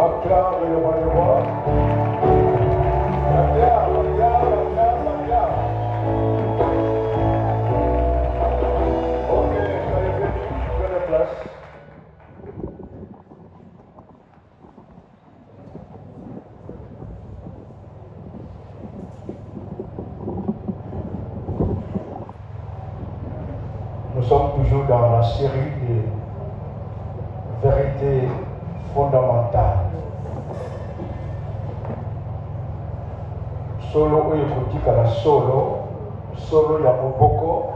Acclame le roi des rois. Acclame. Ok, soyez venus, prenez place. Nous sommes toujours dans la série des vérités fondamentales. Solo oyekotika la solo ya moboko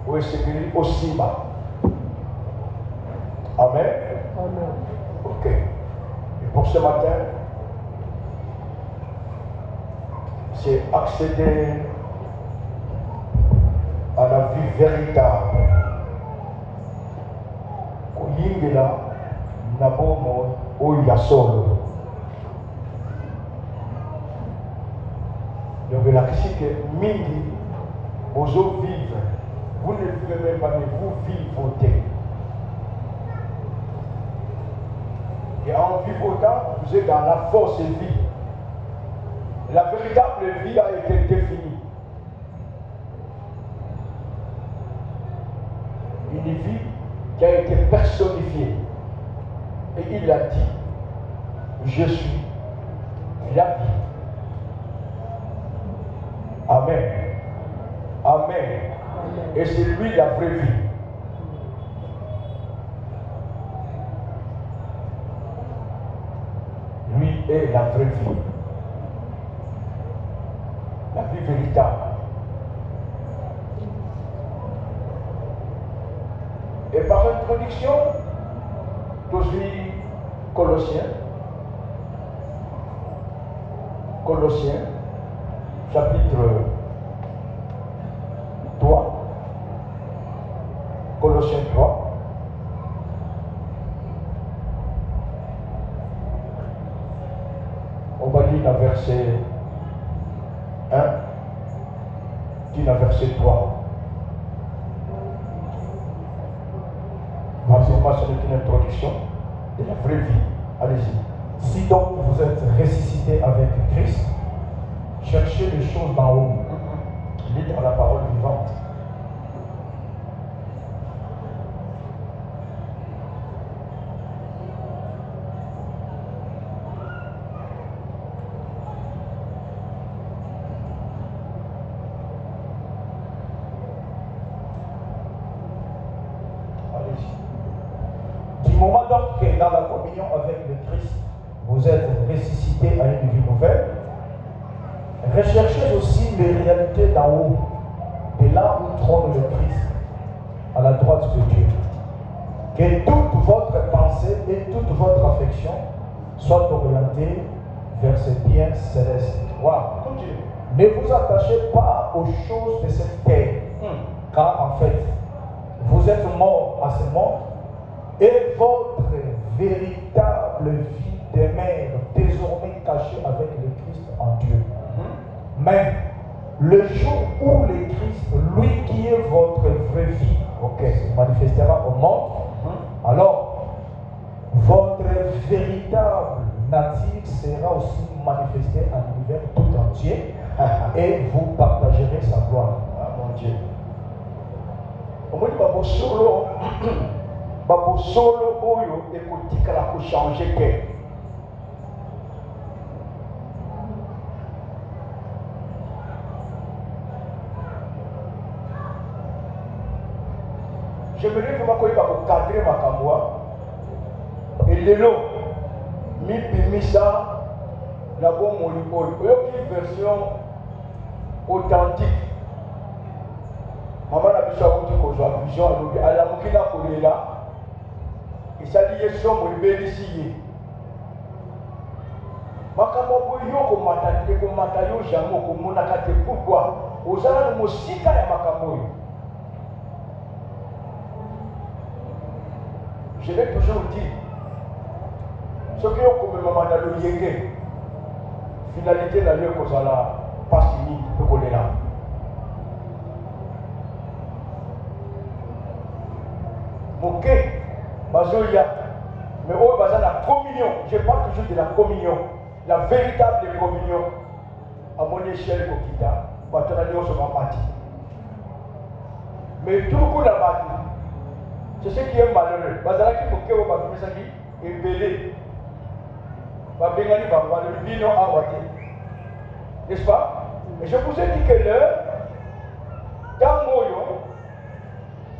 oyesekeli osima. Amen. Amen. Ok. Et pour ce matin, c'est accéder à la vie véritable. Koyingela na bomo oyo ya solo. Donc la question que mingi vous vivre, vous ne vivez même pas, mais vous vivotez. Et en vivotant, vous êtes dans la force vie. La véritable vie a été définie. Une vie qui a été personnifiée. Et il a dit, je suis la vie. Amen. Amen. Et c'est lui la vraie vie. Lui est la vraie vie. La vie véritable. Et par introduction, toujours Colossiens, chapitre 3, Colossiens 3. On va lire le verset 1, puis le verset 3. Maintenant, c'est une introduction de la vraie vie. Allez-y. Si donc vous êtes ressuscité avec Christ, cherchez les choses d'en haut. Lisez dans la parole vivante. Du moment donc que dans la communion avec le Christ, vous êtes ressuscité à une vie nouvelle, recherchez aussi les réalités d'en haut, de là où trône le Christ, à la droite de Dieu. Que toute votre pensée et toute votre affection soient orientées vers ces biens célestes. Wow. Ne vous attachez pas aux choses de cette terre, car en fait, vous êtes morts à ce monde et votre véritable vie demeure désormais cachée avec le Christ en Dieu. Mais le jour où le Christ, lui qui est votre vraie vie, se manifestera au monde, alors votre véritable nature sera aussi manifestée à l'univers tout entier et vous partagerez sa gloire. Ah mon Dieu. On dit Babo solo oyo ekotikala ko changer ke. J'aimerais vraiment qu'on ait cadrer ma camoua et l'élo mi pimisa la bonne monopole. Une version authentique. Maman a vu ça qu'on soit vision à la moukina pour là. Et ça dit que somme est belle ici. Makambo yo ko mata yo jamo ko monaka te pourquoi ozala no mosika ya makambo yo. Je l'ai toujours dit. Ce qui est comme maman dans le yenge, finalité la lieu qu'on a pas fini de connaître là. Ok, bazoya, Mais au bas la communion, je parle toujours de la communion, la véritable communion. À mon échelle, mais tout le monde a battu. C'est ce qui est malheureux. Bazala qui faut que vous battu ça qui est belé. Babengani va voir le bino à voter. N'est-ce pas? Et je vous ai dit que l'heure, dans Moyo,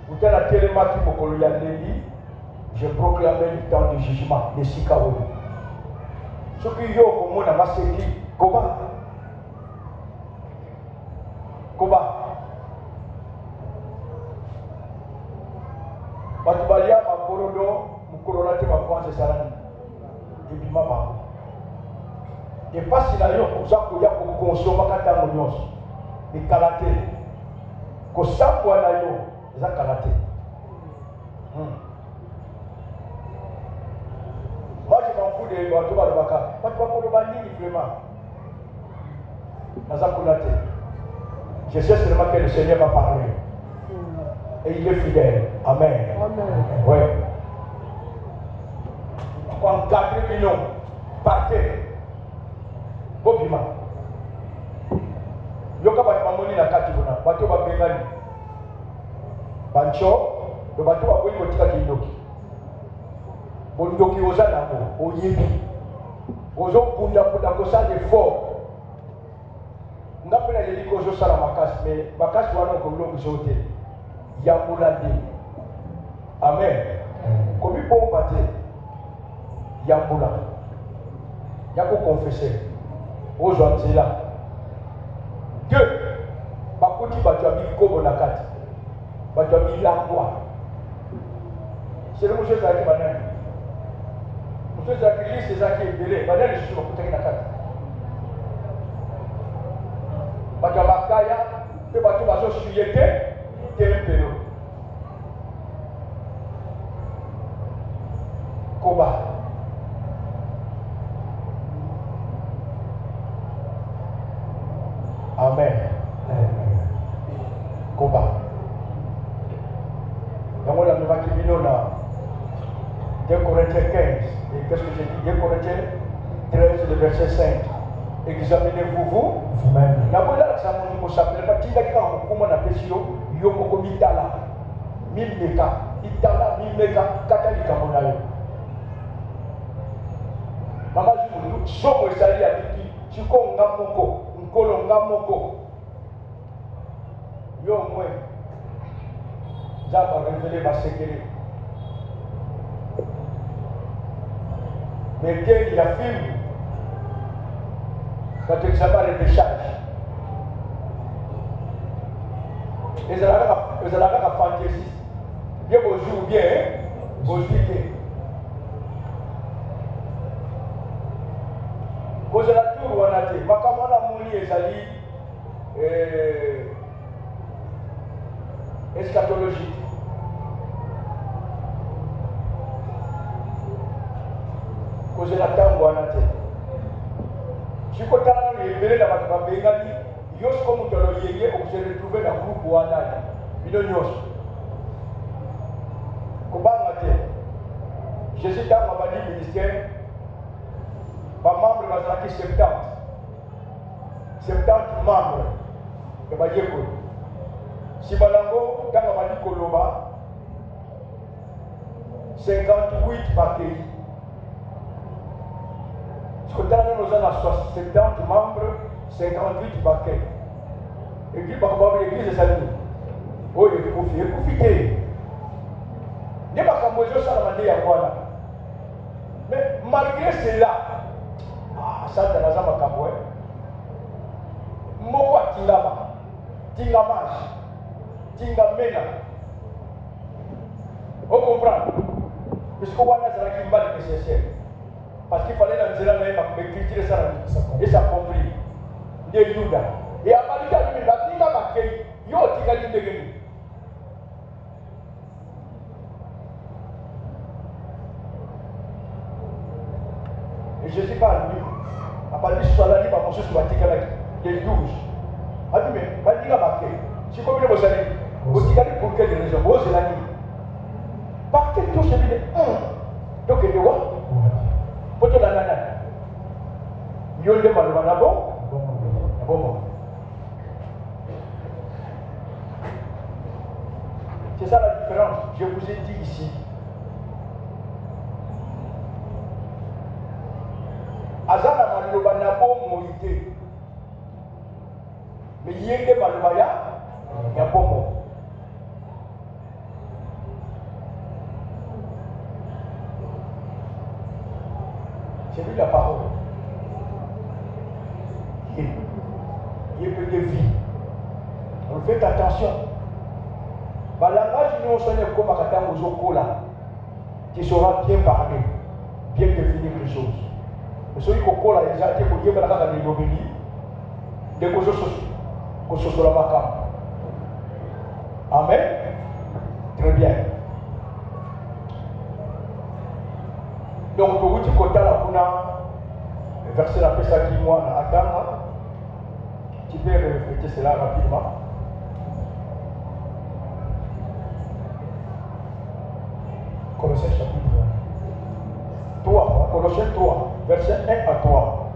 vous êtes la télématique pour Koloyandeli, je proclamais le temps du jugement, de Sikawo. Ce qui y a au monde à Masséki, Koba. Koba. Batubalia makorodo mukorona te bakwanze salani ibima ba et pas si na yo kuza kuya ko consomma kata nyonso ni kalate ko sapwa na yo za kalate moi je m'en fous de batu ba baka batu ba ko bandini vraiment naza kulate je sais seulement que le Seigneur va parler. Et il est fidèle. Amen. Amen. Oui. En 4 millions, partez. Bobima. Yoka Batmamoni na Katibuna. Bato Babengani. Bancho. Le bateau a pris le tika Kindoki. Bondoki Ozanako. Oyebi. Ozo Punda Punda Kosa de fort. Ngapena Yeliko Josala Makas. Mais Makas Wano Kolo Jote. Yamulandi. Amen. Comme il peut battre, Yamula. Yako confesser. Aux gens là. Dieu. Bakoti Batuabi Kobo Nakati. Batuabi Langwa. C'est le monsieur Zaki Banani. Monsieur Zaki Lis, c'est Zaki Belé. Banani, je suis au côté de Nakati. Batuabakaya. Et Batuabaso Suyete. Tempelo. Koba. Amen. Koba. Dans la nouvelle qui vient là, 2 Corinthiens 15. Et qu'est-ce que j'ai dit? 2 Corinthiens 13, le verset 5. Examinez-vous vous-même. La voilà, ça m'a dit, ça ne pas dire comment on appelle ça. Yomoko mitala, mimeka, itala, mimeka, katalika monayo. Mama Zulu, somo esali ya biki, chiko ngamoko, nkolo ngamoko. Yo mwe, zaba révélé ma sécurité. Mais dès qu'il y a film, quand il s'appelle le péchage, les alaka ka fantaisie bien bonjour bien bonjour cause la tour wana te makamana moni ezali eschatologique cause la tango wana te chikotana no yebele na batu babengani Yos comme tu as yégué, on s'est retrouvé dans le groupe Ouana. Bino Yos. Comment on je suis dans ma ministère. Ma membre va être 70. 70 membres. Et ma dieu. Si Balango, dans ma Koloba, 58 par pays. Ce que nous avons 70 membres. 58 paquets. Et puis, par exemple, l'église est saluée. Oh, il faut profiter. Il n'y a pas qu'à moi, je suis à voilà. Mais malgré cela, ça, c'est la zama kaboué. Mowa tingama, tingamage, tingamena. Vous comprenez? Parce qu'on voit là, c'est la kimba de PCC. Parce qu'il fallait dans le zéro, mais critiquer ça, et ça compris. De Yuda. Et à Malika, il y a des bakay, yo tikali degeni. Et Jésus parle lui. A parlé sur la libre à monsieur sur la tikali des 12. A dit mais Malika bakay. Si comme il est bossé, vous tikali pour quelle raison? Vous c'est la nuit. Partez tous les 1. Donc il est où? la nana. Yonde maloba na bon. Bon. C'est ça la différence. Je vous ai dit ici. Azana maloba na bon moïté. Mais yende maloba ya bon. C'est lui la parole. Il peut de vie. Donc faites attention. Le langage nous sonne comme à Katango Zokola. Tu sauras bien parler, bien définir les choses. Mais celui qui colle les gens, il faut y avoir des nobiliers, des choses que ce soit la macam. Amen. Très bien. Donc, pour vous dire que le verset la pesa qui moi attendre, tu peux répéter cela rapidement. Colossiens chapitre 3, Colossiens 3, verset 1 à 3.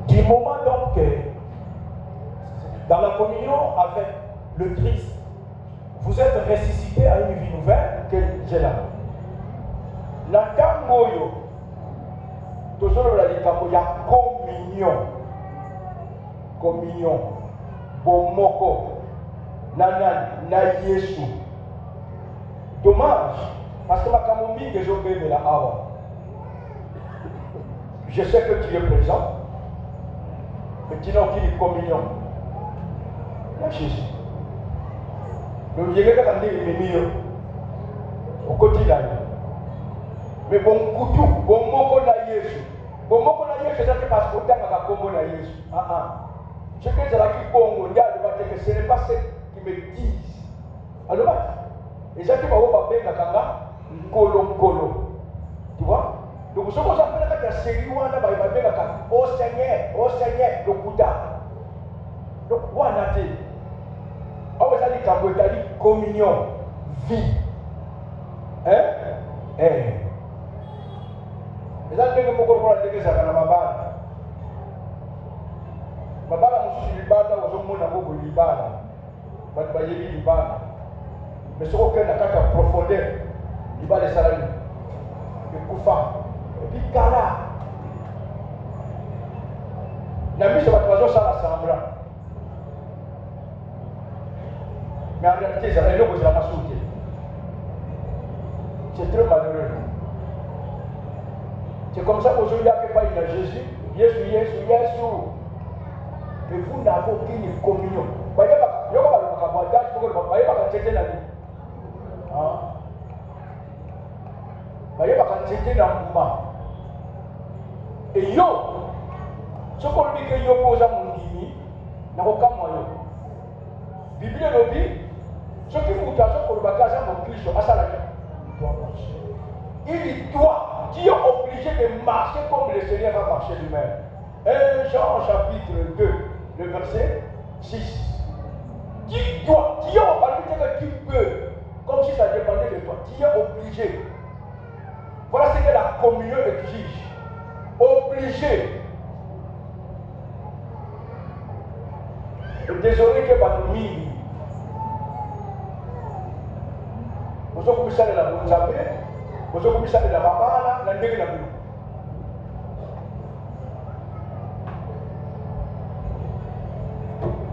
Du moment donc que dans la communion avec le Christ, vous êtes ressuscité à une vie nouvelle, que j'ai là. La Tangoyo, toujours la likambo ya communion, bomoko, na Yesu. Dommage, parce que ma camomille des gens de la awa. Je sais que tu es présent, mais tu n'as aucune communion. La Jésus. Le Yéga Kandé est mieux au quotidien. Mais bon coutou, bon moko na Yesu. Bon moko na Yesu, c'est parce que t'as un combo na Yesu. Ce que c'est là qui bon, ce n'est pas ce qui me disent. Alors, les gens qui vont voir bien kanga, kolo. Tu vois? Donc, ce qu'on s'appelle la série, on a bien kanga. Oh Seigneur, le kouta. Donc, on a dit. On va dire qu'en communion, vie. Les gens qui ont beaucoup de choses à la mabala. Mabala, je suis libana, je suis libana. Je suis libana. Mais ce qu'on a en profondeur, il va les salariés. Le koufa. Et puis, Kala. La mise sur la troisième, ça rassemble. Mais en réalité, ça n'est pas la souté. C'est très malheureux. C'est comme ça qu'aujourd'hui, il n'y a pas Jésus. Jésus. Mais vous n'avez aucune communion. Vous voyez, il y a et yo, ce qu'on dit que yo pose à mon dimi, n'a aucun moyen. Bible le dit, ce qui vous cache pour le bagage à mon Christ, à ça la il doit, Dieu est obligé de marcher comme le Seigneur a marché lui-même. 1 Jean chapitre 2, le verset 6. Dieu va pas lui dire que tu peux, comme si ça dépendait de toi. Dieu est obligé. Voilà ce que la communion exige. Obligé. Et désolé que Batoumi, vous avez commencé à la Bonzabé, vous avez commencé à la Babala, la Ndege la Boulou.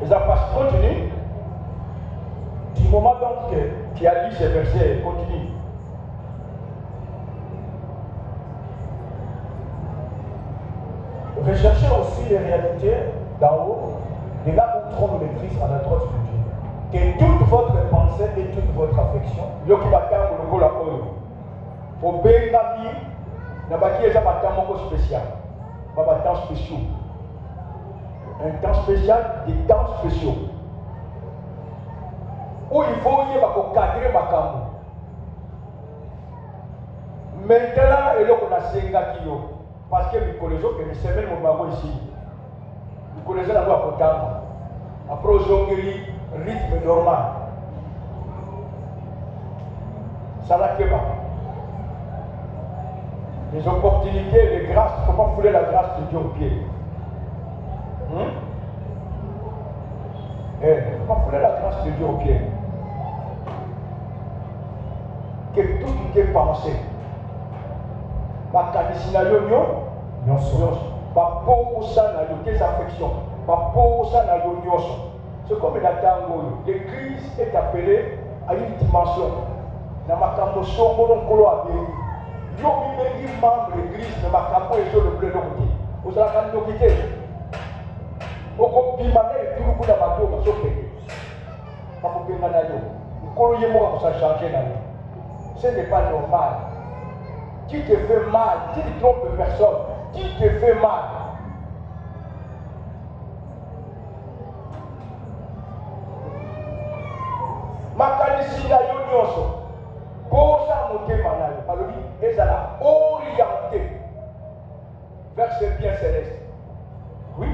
Les apôtres continuent. Du moment donc qui a dit ces versets, continue. Recherchez aussi les réalités d'en haut, de là où trône le Christ à la droite de Dieu. Que toute votre pensée et toute votre affection, au Bengami, n'a pas qui est un temps spécial. Pas un temps spécial. Un temps spécial, des temps spéciaux. Où il faut y avoir cadrer ma camou. Maintenant, il y a un senga qui yo. Parce que nous connaissons que les semaines mon bago ici. Nous connaissons la loi potable. Après aujourd'hui, rythme normal. Ça n'a que pas. les opportunités, les grâces. Il ne faut pas fouler la grâce de Dieu au pied. Il ne faut pas fouler la grâce de Dieu au pied. Que tout tes pensées, ma canissinayo, ma pauvre sang, tes affections, ma pauvre sang, c'est comme la tango. L'église est appelée à une dimension. Dans ma camotion, mon colo a béni. Yo mi membre de l'église, mais ma camo est sur le bleu de côté. Vous allez quand nous quitter. Au bimane et tout le coup dans ma tour, ma sopé. Pas pour bien gagner. Vous colliez moi pour ça changer la vie. Ce n'est pas normal. Qui te fait mal, qui ne trompe personne, qui te fait mal. Makanisi na yo nyonso. Posa motema na yo. Alors ils allaient orienter vers ce bien céleste. Oui,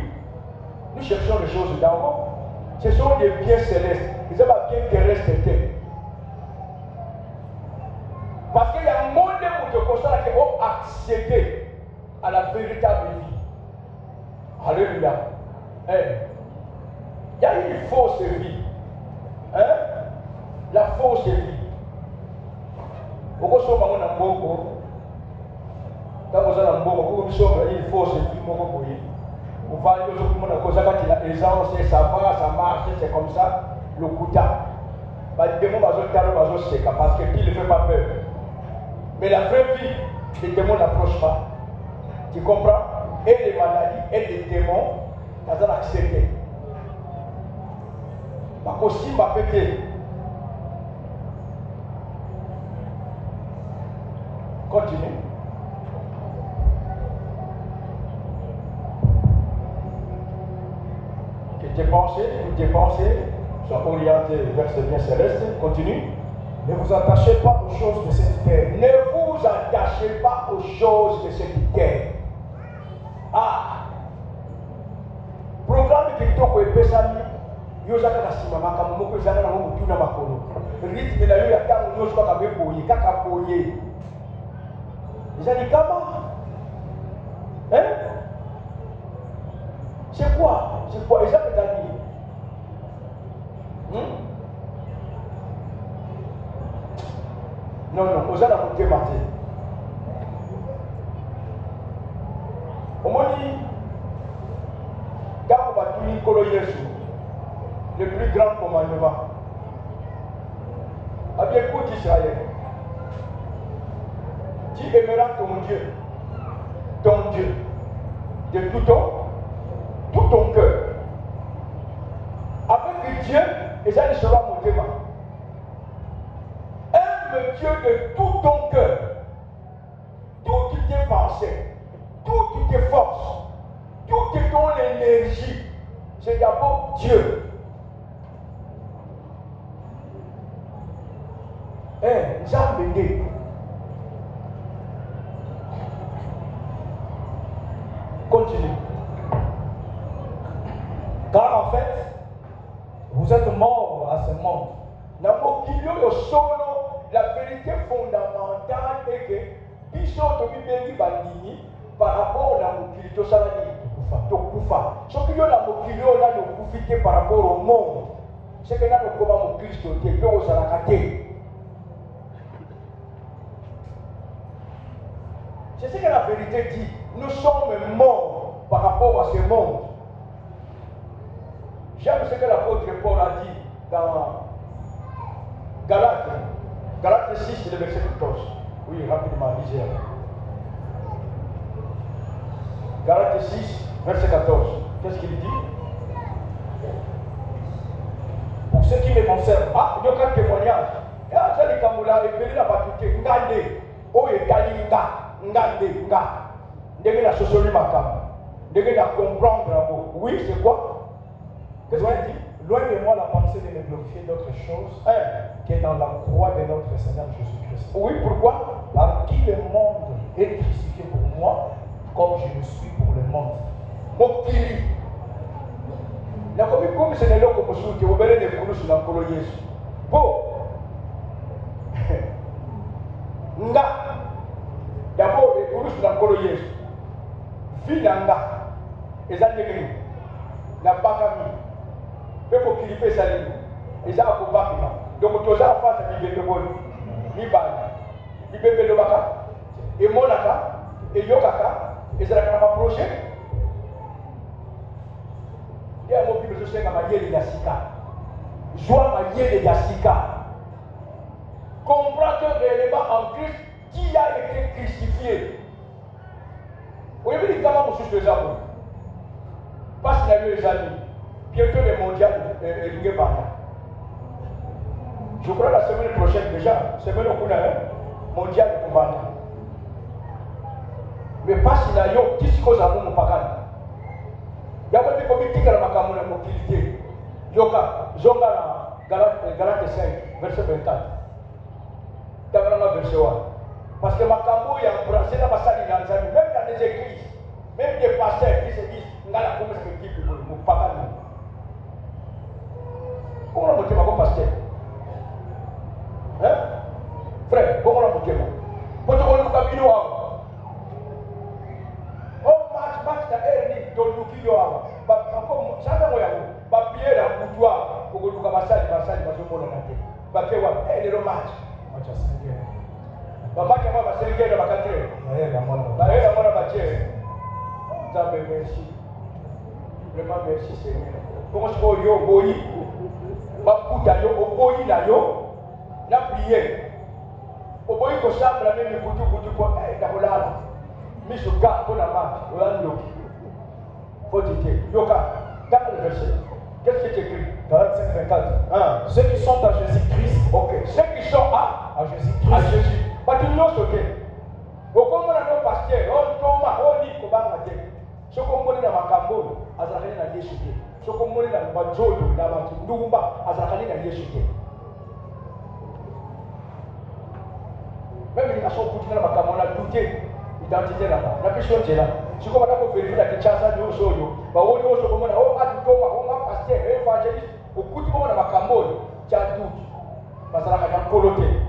nous cherchons les choses d'en haut. Ce sont des biens célestes. Ils n'ont pas bien terrestres. Parce qu'il y a un monde où tu constates qu'il faut accéder à la véritable vie. Alléluia. Il y a une fausse vie. La fausse vie. Pourquoi sommes nous en Bongo? Quand vous êtes en Bongo, vous sommes une fausse vie. Vous voyez que tout le monde a causé qu'il a aisance, ça va, ça marche, c'est comme ça. Le couta. Parce que qu'il ne fait pas peur. Mais la vraie vie, les démons n'approchent pas. Tu comprends? Et les maladies et les démons, ils ont accepté. Parce que si ma pété, continue. Que tes pensées soient orientées vers ce bien céleste. Continue. Ne vous attachez pas aux choses de cette terre. Ne vous attachez pas aux choses de cette terre. Ah! Programme qui est au Pesami, Yosaka Kasima, Makamoko, Zana, Mokuna Makolo. Rythme la Yoya Kam, Yoshua Kabeboye, Kakaboye. Ils ont dit comment? Hein? C'est quoi? C'est quoi? Ils ont dit. Non, vous allez monter matin. Au moins, quand on va tout Nicolo Yesu, le plus grand commandement. Ah bien, écoute Israël. Tu aimeras ton Dieu, de tout ton cœur. Avec Dieu, et ça sera mon thème. Aime Dieu de tout ton cœur, toutes tes pensées, toutes tes forces, toute ton énergie. C'est d'abord Dieu. Zambédé. Continue. Car en fait, vous êtes morts à ce monde. La vérité fondamentale est que biso tobi bengi bandini par rapport à mokili tosalani tokufa. Soki yo na mokili yo na lokufite par rapport au monde. C'est que na lokoma mokristo te pe ozalaka te. C'est ce que la vérité dit. Nous sommes morts par rapport à ce monde. J'aime ce que l'apôtre Paul a dit dans Galates 6, le verset 14. Oui, rapidement, lisez. Galates 6, verset 14. Qu'est-ce qu'il dit? Pour ce qui me concerne, il y a un témoignage. Ah, c'est le Kamoula, et puis la batute, Ngande, oh, et Galinga, Ngande, Nga. Ndenge la sociologie makam. Ndenge la comprendre. Oui, c'est quoi? Qu'est-ce qu'il dit? Loin de moi la pensée de me glorifier d'autre chose qui est dans la croix de notre Seigneur Jésus-Christ. Oui, pourquoi? Par qui le monde est crucifié pour moi, comme je le suis pour le monde. Mokili. Na komi comme c'est le loko mosuki, obele de kulu sur la kolo Yesu. Bon. Nga. D'abord, les kulu nkolo yesu vi na nga eza ndenge nini nabakami mpe mokili mpe ezali nini eza akobakima donc toza en face ya bibembe boni mibale bibembe elobaka emonaka eyokaka ezalaka na baprojet nde yango bible ezosenga mayele ya sika zwa mayele ya sika comprends que réellement en Christ qui a été crucifié oyebi likama mosusu eza bo mpasi na yo ezali bientôt le mondial elingi ebanda je crois la semaine prochaine déjà semaine okuna mondial ekobanda mais mpasi na yo tisika ozala mopakani yango ebi komitikala makambo na mokili te yoka zonga na galate 5 verset 24 tabananga verset 1 parce que makambo ya embrasser na basali na nzambe même dans les églises même des pasteurs qui se disent ngala komesa ekipe mopakani komona motema ko pasteur frère komona motema poto koluka bino awa match na erni toluki yo awa santango yango bapie na kutu awa kokoluka basali bazomonana te bapie wa lelo match bamaki yango basengere na bakatre bayela mwana batie nzambe merci vraiment merci seigneur kongo sikoyo yo oboyi bakuta yo oboyi na yo na priere oboyi kosambela me mikutukutu po ndakolala misuka mpona mati oyandoki fotite yoka dans le verset qu'est-ce qui est écrit Galates 5:24 ceux qui sont à Jésus-Christ ok ceux qui sont à Jésus batu nyonso te okomona no pasteur ontoma oni kobanga te soki omoni na makambo oyo azalaka nde na yesu te soki omoni na banzoto na bandumba azalaka nde na yesu te meme linga so okuti na makambo na dute identité na biso nzela sikoyo bata koverifie na kinshasa nyonso oyo bawoni nyonso komona o atutoma onga pasteur évangéliste okuti komona makambo oyo tya dute bazalaka na nkolo te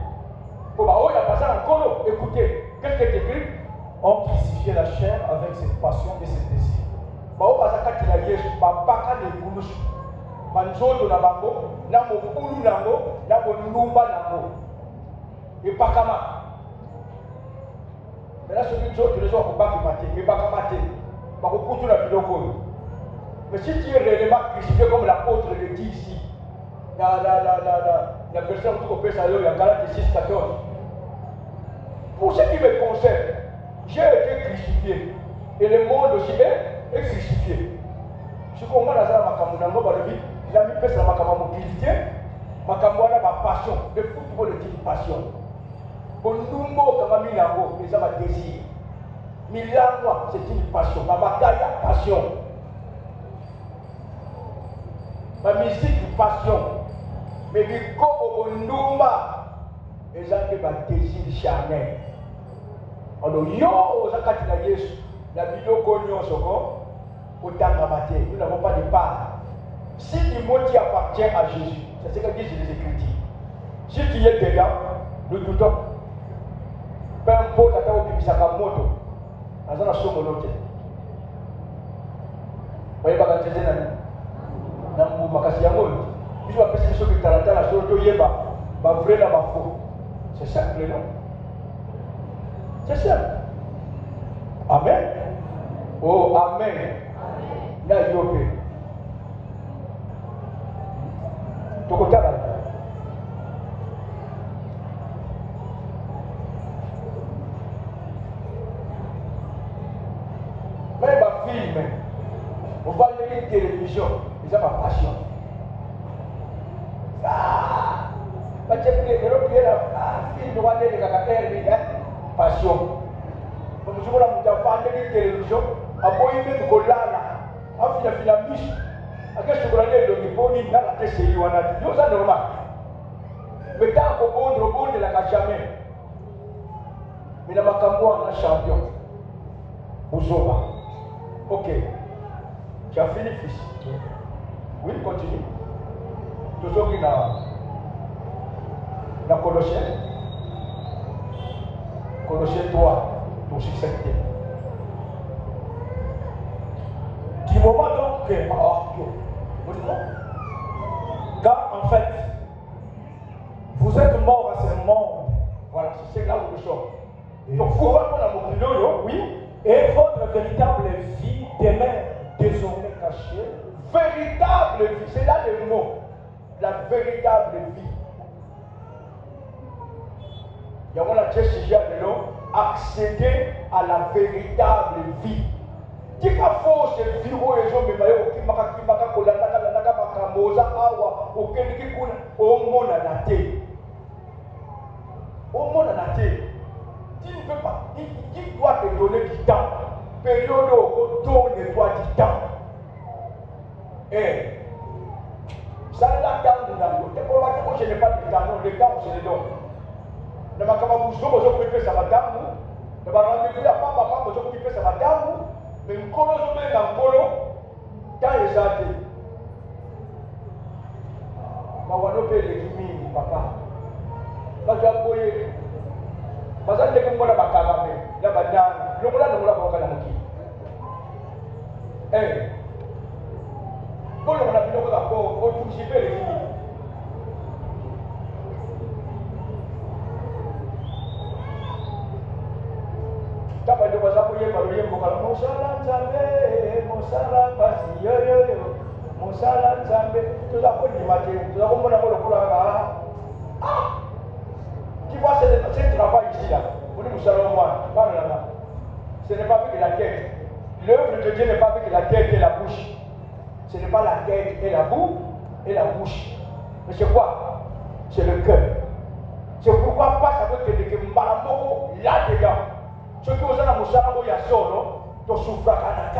po baoyo baza na nkolo écoutez qu'est-ce qui est écrit ont crucifié la chair avec ses passions et ses désirs. bao baza kati na yesu babaka na ebulusu banzoto na bango na mobulu nango na bolumba nango ebakama mena soki nzoto ezwa kobakima te ebakama te bakokutu na biloko oyo mais si tu es réellement crucifié comme l'apôtre le dit ici la version que tu kopesa yo ya Galates 6:14 pour ce qui me concerne j'ai été crucifié et le monde aussi est crucifié sikoyo nga nazala makambo nango balobi namipesa na makambo ya mokili te makambo wana bapassion le football est une passion bondumba okangami nango eza badésir milangwa c'est une passion bamakaya passion bamusike passion mais bikoko bondumba eza mpe badésir charnel alors yo oza kati na yesu na biloko nyonso ko otangama te nous n'avons pas de part si du mot qui appartient à Jésus c'est ce que disent les Écritures si tu es dedans nous doutons peu importe ata obimisaka moto aza na songolo te oyebaka nzete na mbuma kasi yango oyo biso bapesi biso kitalatala solo toyeba bavrai na bafaux c'est simple non c'est simple amen oh amen na yo mpe tokotala même bafilme ovandeli télévision eza bapassion baceelopiyela filme wandelekaka rb passion omusikola mutu avandeli télévision aboyi meme kolala afinafina miso akesokola nde elongi mponi nala te seli wana te yo oza normal me ntango kobondela obondelaka jamais me na makambo wana champion ozoba ok tu as fini fils oui continue tozoki na Colossiens 3 pour succès. cœur. Oh, Car en fait, vous êtes mort à ce monde. voilà, c'est là où nous sommes. Et Donc, vous voyez pour la mokilo, oui. Et votre véritable vie demeure désormais cachée. Véritable vie, c'est là le mot. La véritable vie. Il y a un sujet de l'eau, accéder à la véritable vie. Tika fausse vie où les gens me voient qui maka kolanda kalanda makamoza awa okendi kuna omona na te. Omona na te. Tu ne peux pas, il doit te donner du temps. Période où donne-toi du temps. Eh, ça là temps nous avons. Je n'ai pas de temps, non, le temps je le donne. Ne m'a pas bougé, je vais faire ça madame. Ne m'a pas dit papa, je vais faire ça madame. Mais le colo, je vais dans le colo. Quand il a dit, ma wano paye les guimines, papa. Quand tu as payé, parce que tu as ma caramel, la banane, le moula ne moula pas au eh, quand on a vu le rapport, on touche les guimines. Kapa ndio kwa sababu yeye bado yeye mkala mosala nzambe mosala basi yoyo mosala nzambe tuzakoni mate tuzakomona kwa lokula qui voit ce travail ici là on dit mosala moi pas là ce n'est pas avec la tête l'œuvre de Dieu n'est pas avec la tête et la bouche ce n'est pas la tête et la bouche mais c'est quoi c'est le cœur c'est pourquoi pas ça veut dire que mbalamoko là dedans ceux qui ont un moussala, il y a solo, tu souffres à la